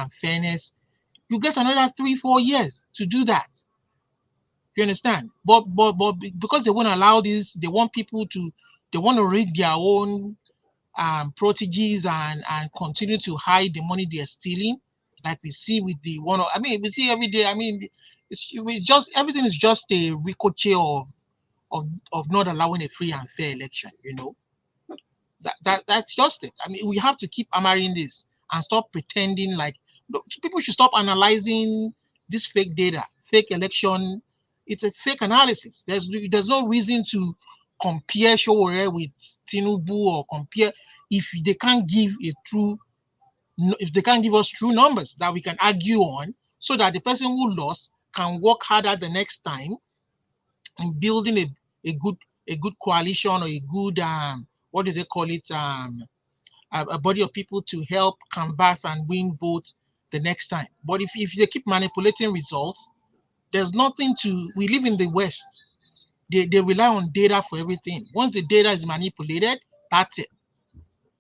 and fairness, you get another 3-4 years to do that. You understand? But because they won't allow this, they want people to, they want to rig their own proteges and continue to hide the money they're stealing, like we see with the one. I mean, we see every day. I mean, it's just everything is just a ricochet of not allowing a free and fair election. You know, that's just it. I mean, we have to keep hammering this and stop pretending like people should stop analyzing this fake data, fake election. It's a fake analysis. There's no reason to compare Showore with Tinubu or compare if they can't give a true, if they can't give us true numbers that we can argue on, so that the person who lost can work harder the next time in building a good coalition or a good what do they call it, a body of people to help canvass and win votes the next time. But if they keep manipulating results, there's nothing to. We live in the West. They rely on data for everything. Once the data is manipulated, that's it.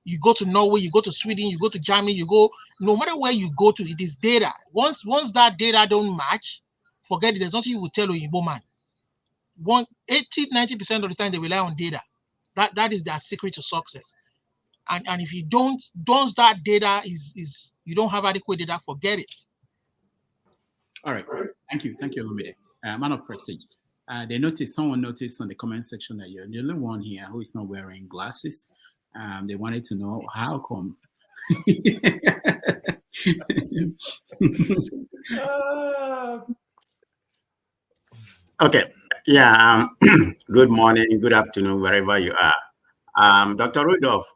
You go to Norway, you go to Sweden, you go to Germany, you go, no matter where you go to, it is data. Once that data don't match, forget it. There's nothing you will tell Oyinbo man. 80-90% of the time they rely on data. That is their secret to success. And if you don't, once that data is you don't have adequate data, forget it. All right. Thank you, Olumide. Man of Prestige. Someone noticed on the comment section that you're the only one here who is not wearing glasses. They wanted to know how come. Okay. Yeah. Good morning, good afternoon, wherever you are. Dr. Rudolf,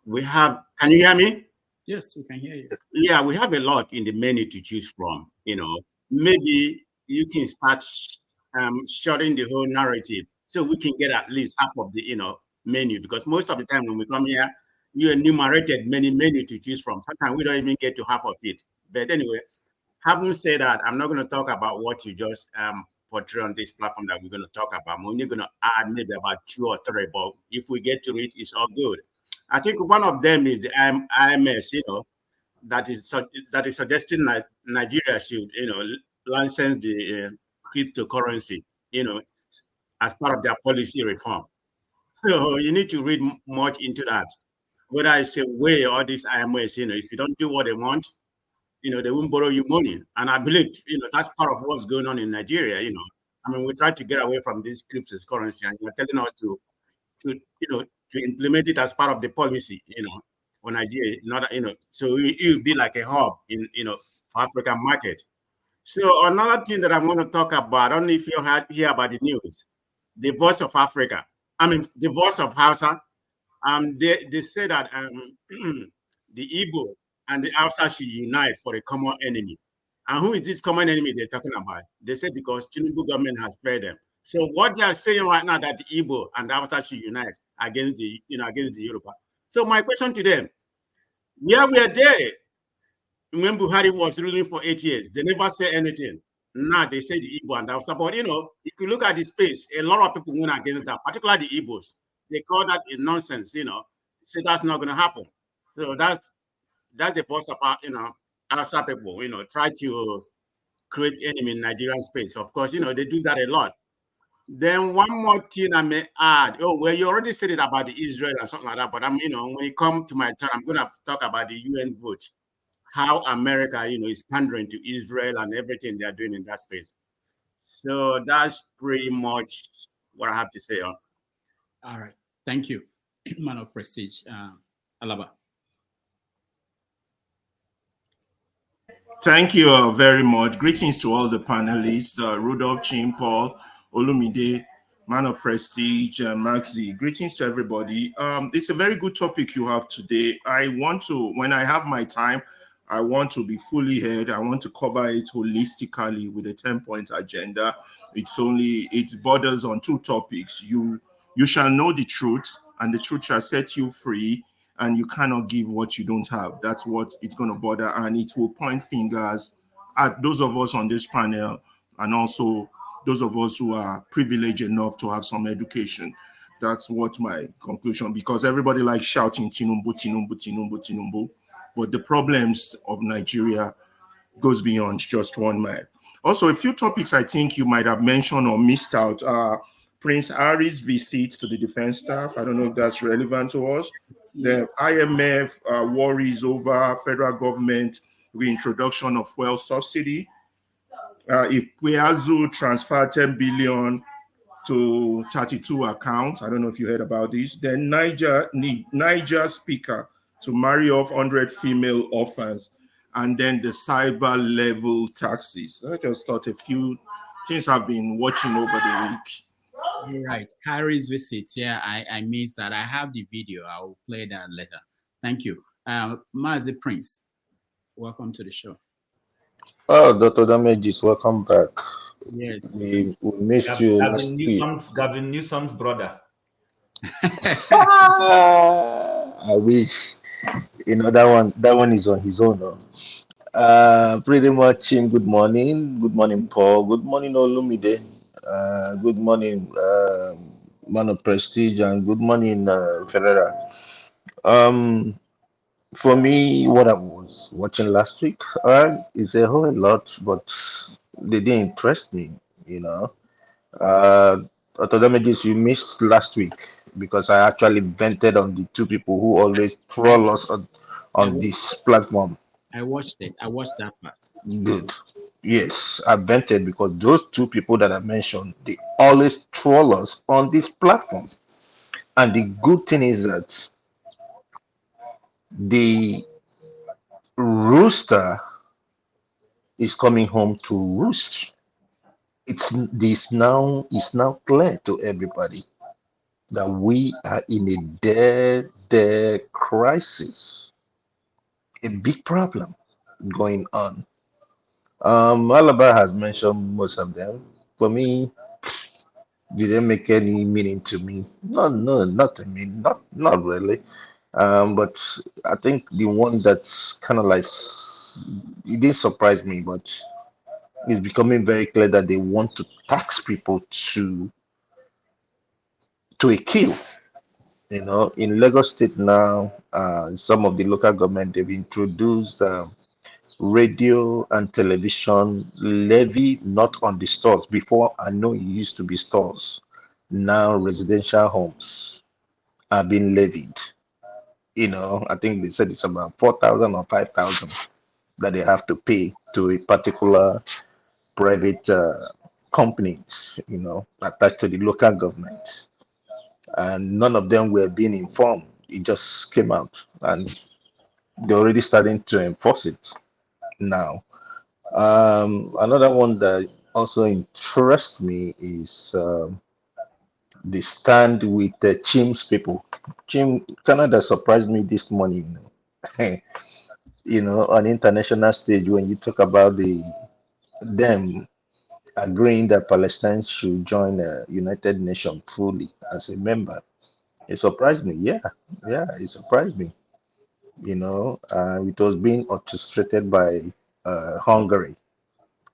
can you hear me? Yes, we can hear you. Yeah, we have a lot in the menu to choose from. You know, maybe you can start shorting the whole narrative so we can get at least half of the menu, because most of the time when we come here, you enumerated many menu to choose from. Sometimes we don't even get to half of it. But anyway, having said that, I'm not going to talk about what you just portray on this platform that we're going to talk about. I'm only going to add maybe about 2 or 3, but if we get to it, it's all good. I think one of them is the IMS, that is suggesting that Nigeria should, license the cryptocurrency, as part of their policy reform. So you need to read much into that. Whether it's a way or this IMS, if you don't do what they want, they won't borrow you money. And I believe, that's part of what's going on in Nigeria. I mean, we try to get away from this cryptocurrency, and you're telling us to implement it as part of the policy, for Nigeria, not, so it will be like a hub in, for African market. So another thing that I'm going to talk about, I don't know if you hear about the news, the Voice of Africa. I mean, the Voice of Hausa. They say that the Igbo and the Hausa should unite for a common enemy. And who is this common enemy they're talking about? They say because Tinubu government has failed them. So what they are saying right now, that the Igbo and the Hausa should unite against the Yoruba. So my question to them, where were they when Buhari was ruling for 8 years? They never say anything. Now they say the Igbo and the Hausa. But if you look at the space, a lot of people went against that, particularly the Igbos. They call that a nonsense, say that's not going to happen. So that's the Voice of Hausa people, try to create enemy in Nigerian space. Of course, they do that a lot. Then one more thing I may add. Oh, well, you already said it about the Israel and something like that. But when it comes to my turn, I'm going to talk about the UN vote, how America, is pandering to Israel and everything they are doing in that space. So that's pretty much what I have to say on. All right. Thank you, man of Prestige. Alaba. Thank you very much. Greetings to all the panelists, Rudolf, Chim, Paul, Olumide, man of Prestige, and Maxi. Greetings to everybody. It's a very good topic you have today. When I have my time, I want to be fully heard. I want to cover it holistically with a 10-point agenda. It borders on 2 topics. You shall know the truth, and the truth shall set you free, and you cannot give what you don't have. That's what it's going to border, and it will point fingers at those of us on this panel, and also those of us who are privileged enough to have some education. That's what my conclusion, because everybody likes shouting Tinubu, Tinubu, Tinubu, Tinubu. But the problems of Nigeria goes beyond just one man. Also, a few topics I think you might have mentioned or missed out. Prince Harry's visit to the defense staff. I don't know if that's relevant to us. The Yes. IMF worries over federal government reintroduction of fuel subsidy. If Kweazu transferred 10 billion to 32 accounts, I don't know if you heard about this. Then Niger speaker to marry off 100 female orphans, and then the cyber level taxes. I just thought a few things I've been watching over the week. You're right. Harry's visit. Yeah, I missed that. I have the video. I will play that later. Thank you. Mazi Prince, welcome to the show. Oh, Dr. Damages, welcome back. Yes. We missed you last week. Gavin Newsom's brother. I wish. That one is on his own. Pretty much Chim, good morning. Good morning, Paul. Good morning, Olumide. Good morning, Man of Prestige, and good morning, Ferreira. For me, what I was watching last week, is a whole lot, but they didn't interest me, you know. Auto damages you missed last week because I actually vented on the two people who always troll us on this platform. I watched it. I watched that part. Good. Yes, I vented because those two people that I mentioned, they always troll us on this platform. And the good thing is that the rooster is coming home to roost. It's now clear to everybody that we are in a dead crisis, a big problem going on. Alaba has mentioned most of them. For me, didn't make any meaning to me. No, not to me, not really. But I think the one that's kind of like it didn't surprise me, but it's becoming very clear that they want to tax people to a kill. You know, in Lagos State now, some of the local government they've introduced radio and television levy not on the stores. Before I know it used to be stores. Now residential homes are being levied. You know, I think they said it's about 4,000 or 5,000 that they have to pay to a particular private companies, you know, attached to the local government. And none of them were being informed. It just came out and they're already starting to enforce it now. Another one that also interests me is the stand with the Chim's people. Chim Canada surprised me this morning. You know, on international stage when you talk about them agreeing that Palestine should join the United Nations fully as a member. It surprised me. Yeah, it surprised me. You know, it was being orchestrated by Hungary,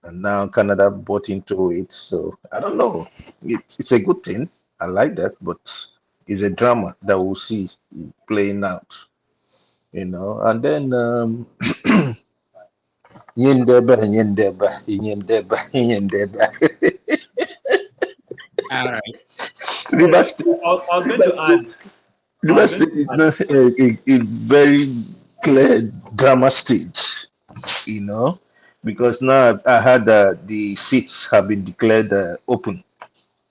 and now Canada bought into it. So I don't know. It's a good thing. I like that, but it's a drama that we'll see playing out. You know, and then Yindeba, Yindeba, Yindeba, Yindeba. All right. Rivers So I was going to add. Rivers State is not a very clear drama stage, you know, because now I heard that the seats have been declared open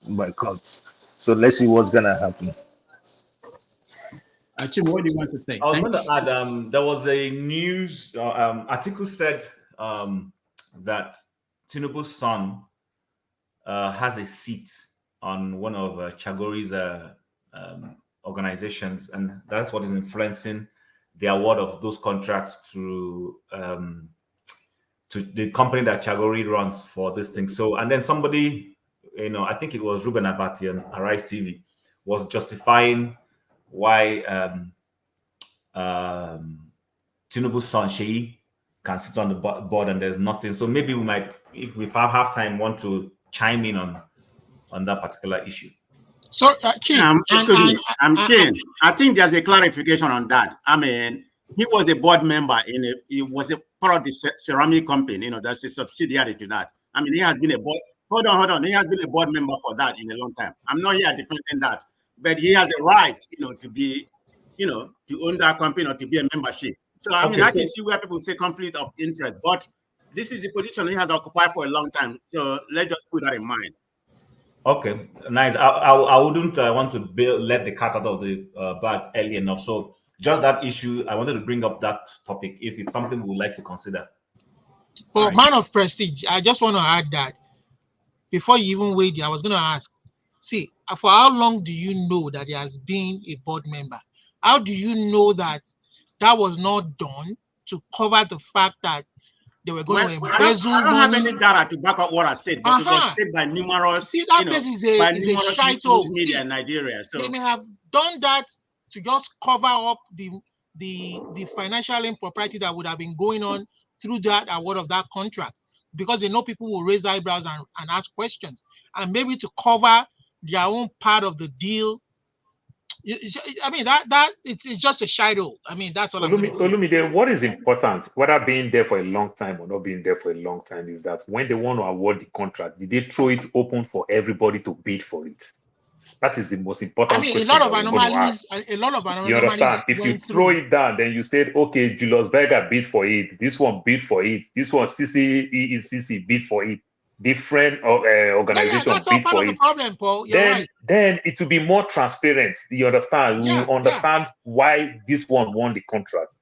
by courts. So let's see what's gonna happen. Chim, what do you want to say? I was Thank going to add. There was a news article said that Tinubu's son has a seat on one of Chagori's organizations, and that's what is influencing the award of those contracts to the company that Chagori runs for this thing. So, and then somebody, I think it was Ruben Abati on Arise TV, was justifying why Tinubu's son Sheyi can sit on the board and there's nothing. So maybe we might, if we have time, want to chime in on that particular issue. So, Chim, Excuse me, Chin. I think there's a clarification on that. I mean, he was a board member he was a part of the ceramic company. You know, that's a subsidiary to that. I mean, he has been a board. Hold on. He has been a board member for that in a long time. I'm not here defending that, but he has a right, you know, to be, you know, to own that company or to be a membership. So I mean, I can see where people say conflict of interest, but this is the position he has occupied for a long time. So let's just put that in mind. Okay, nice. I wouldn't want to let the cat out of the bag early enough. So just that issue, I wanted to bring up that topic if it's something we would like to consider. For right. Man of prestige, I just want to add that before you even wait, I was going to ask, see, for how long do you know that he has been a board member? How do you know that that was not done to cover the fact that they were going to embezzle I don't have any data to back up what I said, but it was said by numerous, see, that place is a shite hole. Media in Nigeria. So they may have done that to just cover up the financial impropriety that would have been going on through that award of that contract, because they know people will raise eyebrows and ask questions, and maybe to cover their own part of the deal. I mean, that it's just a shadow. I mean, that's all I'm going to say. Olumide, what is important, whether being there for a long time or not being there for a long time, is that when they want to award the contract, did they throw it open for everybody to bid for it? That is the most important question. A lot of anomalies. You understand? If you throw it down, then you said, okay, Julius Berger bid for it. This one bid for it. This one CC bid for it. Different organization bid for it. Problem, Paul. Right. Then it will be more transparent. You understand? We understand why this one won the contract.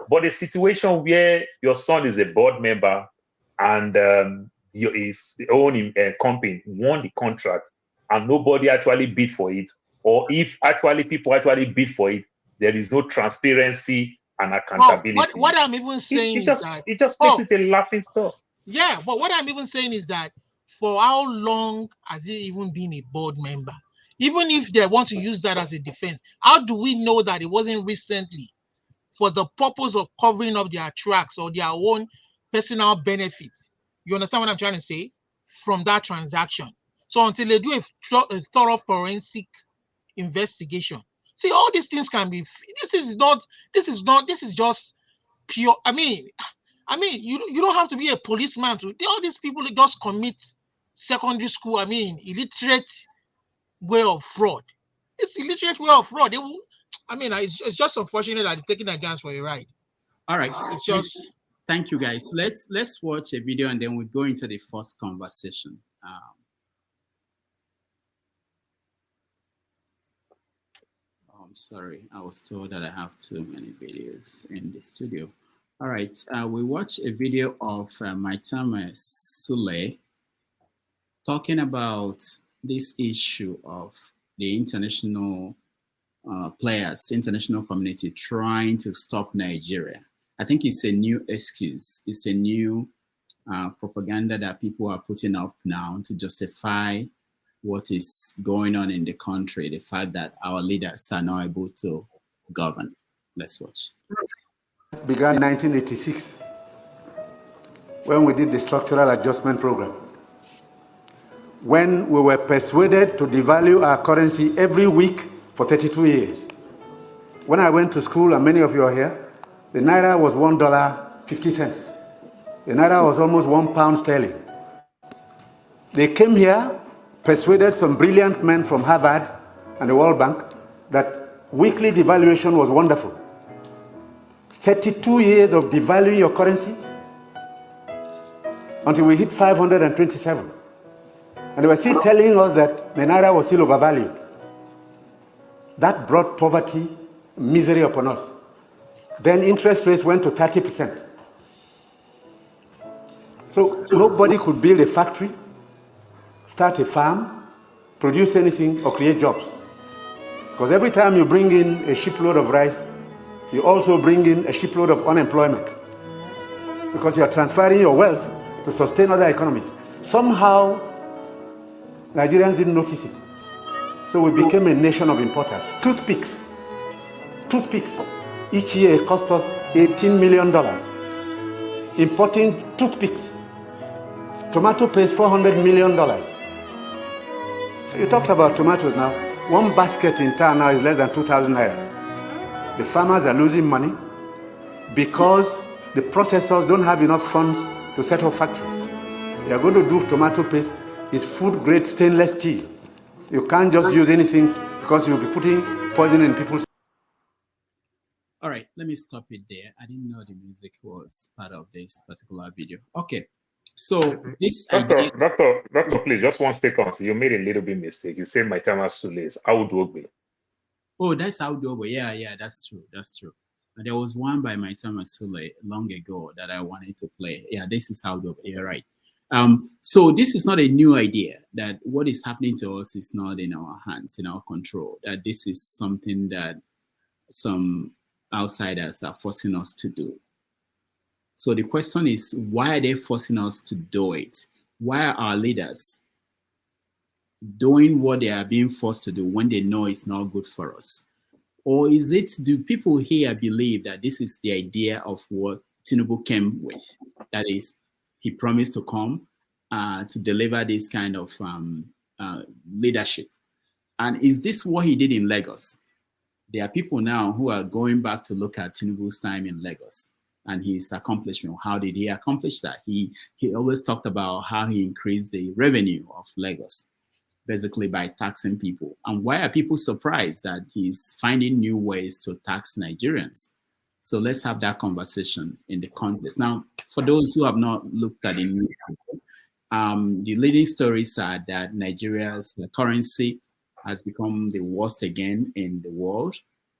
But a situation where your son is a board member and his own company won the contract and nobody actually bid for it, or if actually people actually bid for it, there is no transparency and accountability. What I'm even saying is that it just makes it a laughing stock. Yeah, but what I'm even saying is that for how long has he even been a board member? Even if they want to use that as a defense, how do we know that it wasn't recently for the purpose of covering up their tracks or their own personal benefits? You understand what I'm trying to say? From that transaction. So until they do a thorough forensic investigation. See, all these things can be, this is just pure. I mean, you don't have to be a policeman to, all these people just commit secondary school, illiterate way of fraud. It's illiterate way of fraud. It's just unfortunate that they're taking a chance for a ride. All right. It's just. Thank you, guys. Let's watch a video and then we'll go into the first conversation. I'm sorry. I was told that I have too many videos in the studio. All right. We watched a video of Maitama Sule talking about this issue of the international players, international community trying to stop Nigeria. I think it's a new excuse. It's a new propaganda that people are putting up now to justify what is going on in the country, the fact that our leaders are not able to govern. Let's watch. Began in 1986 when we did the structural adjustment program. When we were persuaded to devalue our currency every week for 32 years. When I went to school, and many of you are here, the Naira was $1.50. The Naira was almost £1 They came here, persuaded some brilliant men from Harvard and the World Bank that weekly devaluation was wonderful. 32 years of devaluing your currency until we hit 527. And they were still telling us that the Naira was still overvalued. That brought poverty, misery upon us. Then interest rates went to 30%. So nobody could build a factory, start a farm, produce anything, or create jobs. Because every time you bring in a shipload of rice, you also bring in a shipload of unemployment. Because you are transferring your wealth to sustain other economies. Somehow, Nigerians didn't notice it. So we became a nation of importers. Toothpicks. Each year it cost us $18 million. Importing toothpicks. Tomato pays $400 million. So you talked about tomatoes now. One basket in town now is less than 2,000 naira. The farmers are losing money. because the processors don't have enough funds to set up factories. They are going to do tomato paste. It's food-grade stainless steel. You can't just use anything because you'll be putting poison in people's. All right, let me stop it there. I didn't know the music was part of this particular video. Okay, so this idea... Doctor, please, just 1 second. So you made a little bit mistake. You said my time is too late. Audogbe. Oh, that's Audogbe. Yeah, that's true. That's true. There was one by my time Sule long ago that I wanted to play. Yeah, this is Audogbe. You're right. So this is not a new idea, that what is happening to us is not in our hands, in our control, that this is something that some outsiders are forcing us to do. So the question is, why are they forcing us to do it? Why are our leaders doing what they are being forced to do when they know it's not good for us? Or is it, do people here believe that this is the idea of what Tinubu came with? That is, he promised to come to deliver this kind of leadership. And is this what he did in Lagos? There are people now who are going back to look at Tinubu's time in Lagos and his accomplishment. How did he accomplish that? He always talked about how he increased the revenue of Lagos, basically by taxing people. And why are people surprised that he's finding new ways to tax Nigerians? So let's have that conversation in the context. Now, for those who have not looked at the news, the leading stories are that Nigeria's currency has become the worst again in the world,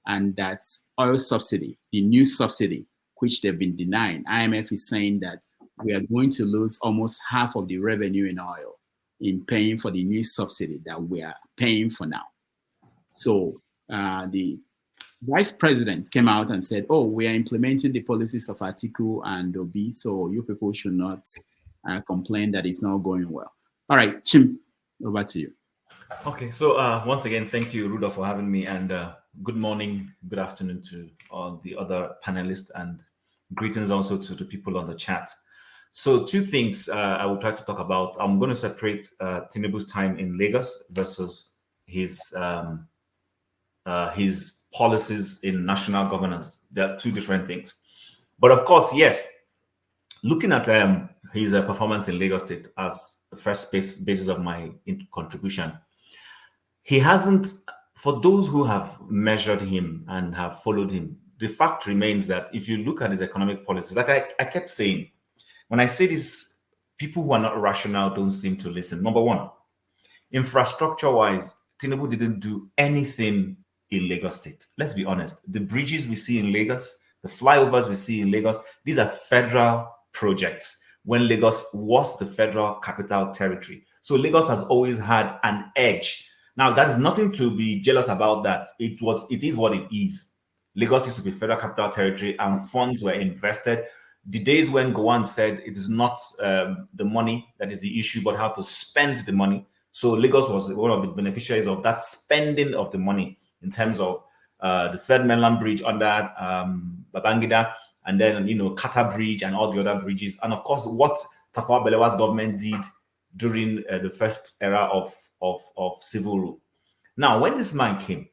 and that oil subsidy, the new subsidy, which they've been denying, IMF is saying that we are going to lose almost half of the revenue in oil in paying for the new subsidy that we are paying for now. So the vice president came out and said, oh, we are implementing the policies of Atiku and Obi, so you people should not complain that it's not going well. All right, Chim, over to you. Okay, so once again, thank you, Rudolf, for having me, and good morning, good afternoon to all the other panelists, and greetings also to the people on the chat. So 2 things I will try to talk about. I'm going to separate Tinubu's time in Lagos versus his policies in national governance. There are 2 different things. But of course, yes, looking at his performance in Lagos State as the first basis of my contribution, he hasn't, for those who have measured him and have followed him, the fact remains that if you look at his economic policies, like I kept saying, when I say this, people who are not rational don't seem to listen. Number 1, infrastructure-wise, Tinubu didn't do anything in Lagos State. Let's be honest. The bridges we see in Lagos, the flyovers we see in Lagos, these are federal projects when Lagos was the federal capital territory. So Lagos has always had an edge. Now, there's nothing to be jealous about that. It is what it is. Lagos used to be federal capital territory and funds were invested. The days when Gowon said it is not the money that is the issue, but how to spend the money. So Lagos was one of the beneficiaries of that spending of the money in terms of the Third Mainland Bridge under Babangida, and then, Kata Bridge and all the other bridges. And of course, what Tafawa Balewa's government did during the first era of civil rule. Now, when this man came,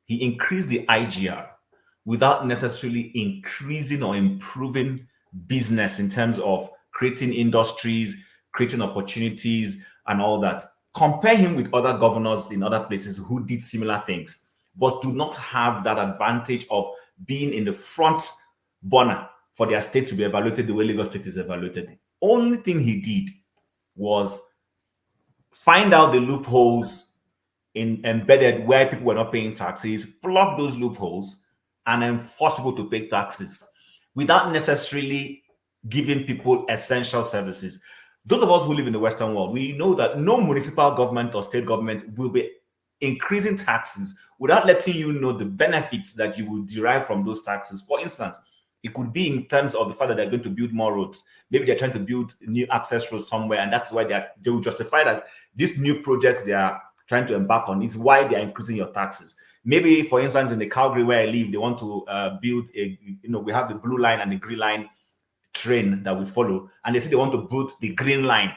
he increased the IGR without necessarily increasing or improving business in terms of creating industries, creating opportunities, and all that. Compare him with other governors in other places who did similar things, but do not have that advantage of being in the front burner for their state to be evaluated the way Lagos State is evaluated. The only thing he did was find out the loopholes embedded where people were not paying taxes, plug those loopholes, and then force people to pay taxes without necessarily giving people essential services. Those of us who live in the Western world, we know that no municipal government or state government will be increasing taxes without letting you know the benefits that you will derive from those taxes. For instance, it could be in terms of the fact that they're going to build more roads. Maybe they're trying to build new access roads somewhere, and that's why they will justify that these new projects they are trying to embark on is why they are increasing your taxes. Maybe, for instance, in the Calgary where I live, they want to build we have the blue line and the green line train that we follow, and they say they want to build the green line.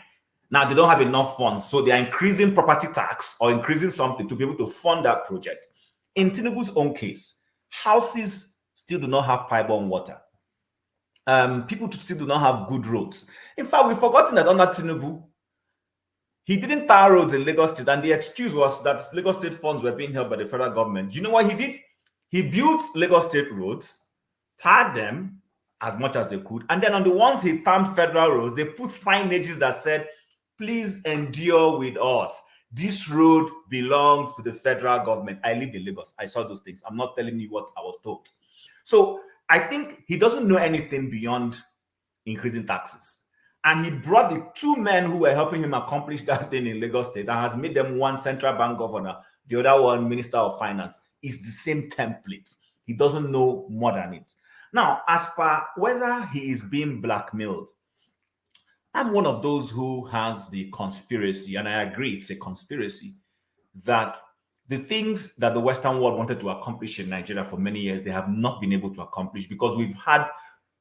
Now, they don't have enough funds, so they are increasing property tax or increasing something to be able to fund that project. In Tinubu's own case, houses still do not have pipe-borne water. People still do not have good roads. In fact, we've forgotten that under Tinubu, he didn't tar roads in Lagos State, and the excuse was that Lagos State funds were being held by the federal government. Do you know what he did? He built Lagos State roads, tarred them as much as they could, and then on the ones he tarred federal roads, they put signages that said, "Please endure with us. This road belongs to the federal government." I lived in Lagos. I saw those things. I'm not telling you what I was told. So I think he doesn't know anything beyond increasing taxes. And he brought the two men who were helping him accomplish that thing in Lagos State and has made them one central bank governor, the other one minister of finance. It's the same template. He doesn't know more than it. Now, as per whether he is being blackmailed, I'm one of those who has the conspiracy, and I agree it's a conspiracy, that the things that the Western world wanted to accomplish in Nigeria for many years, they have not been able to accomplish because we've had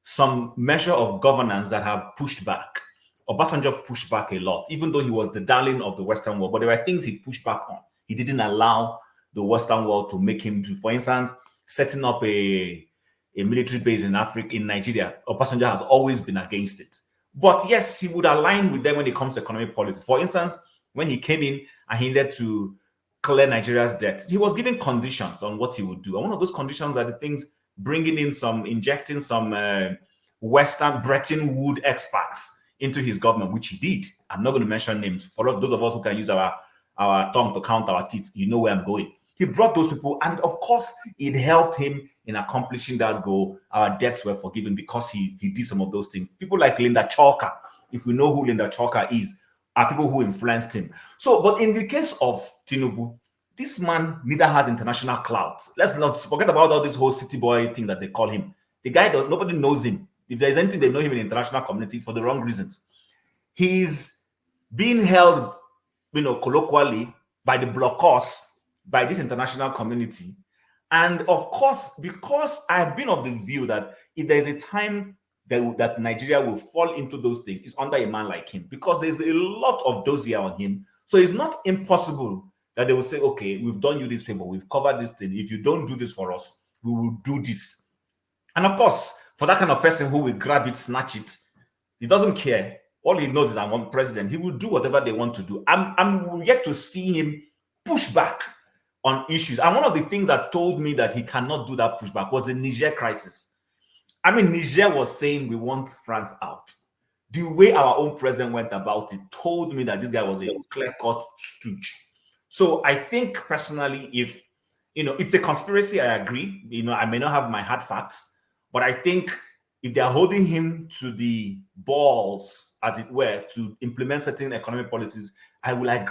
some measure of governance that have pushed back. Obasanjo pushed back a lot, even though he was the darling of the Western world, but there were things he pushed back on. He didn't allow the Western world to make him do. For instance, setting up a military base in Africa, in Nigeria, Obasanjo has always been against it. But yes, he would align with them when it comes to economic policy. For instance, when he came in and he needed to clear Nigeria's debt, he was giving conditions on what he would do. And one of those conditions are the things injecting some Western Bretton Woods experts into his government, which he did. I'm not going to mention names. For those of us who can use our tongue to count our teeth, you know where I'm going. He brought those people, and of course, it helped him in accomplishing that goal. Our debts were forgiven because he did some of those things. People like Linda Chalker, if we know who Linda Chalker is, are people who influenced him. So, but in the case of Tinubu, this man neither has international clout. Let's not forget about all this whole city boy thing that they call him. The guy, nobody knows him. If there's anything they know him in international communities for the wrong reasons. He's being held, colloquially by the blockers, by this international community. And of course, because I've been of the view that if there's a time that Nigeria will fall into those things, it's under a man like him, because there's a lot of dossier on him. So it's not impossible that they will say, okay, we've done you this favor, we've covered this thing. If you don't do this for us, we will do this. And of course, for that kind of person who will grab it, snatch it, he doesn't care. All he knows is I'm one president. He will do whatever they want to do. I'm yet to see him push back on issues. And one of the things that told me that he cannot do that pushback was the Niger crisis. I mean, Niger was saying we want France out. The way our own president went about it told me that this guy was a clear-cut stooge. So I think personally, if, it's a conspiracy, I agree. I may not have my hard facts, but I think if they're holding him to the balls, as it were, to implement certain economic policies, I will agree.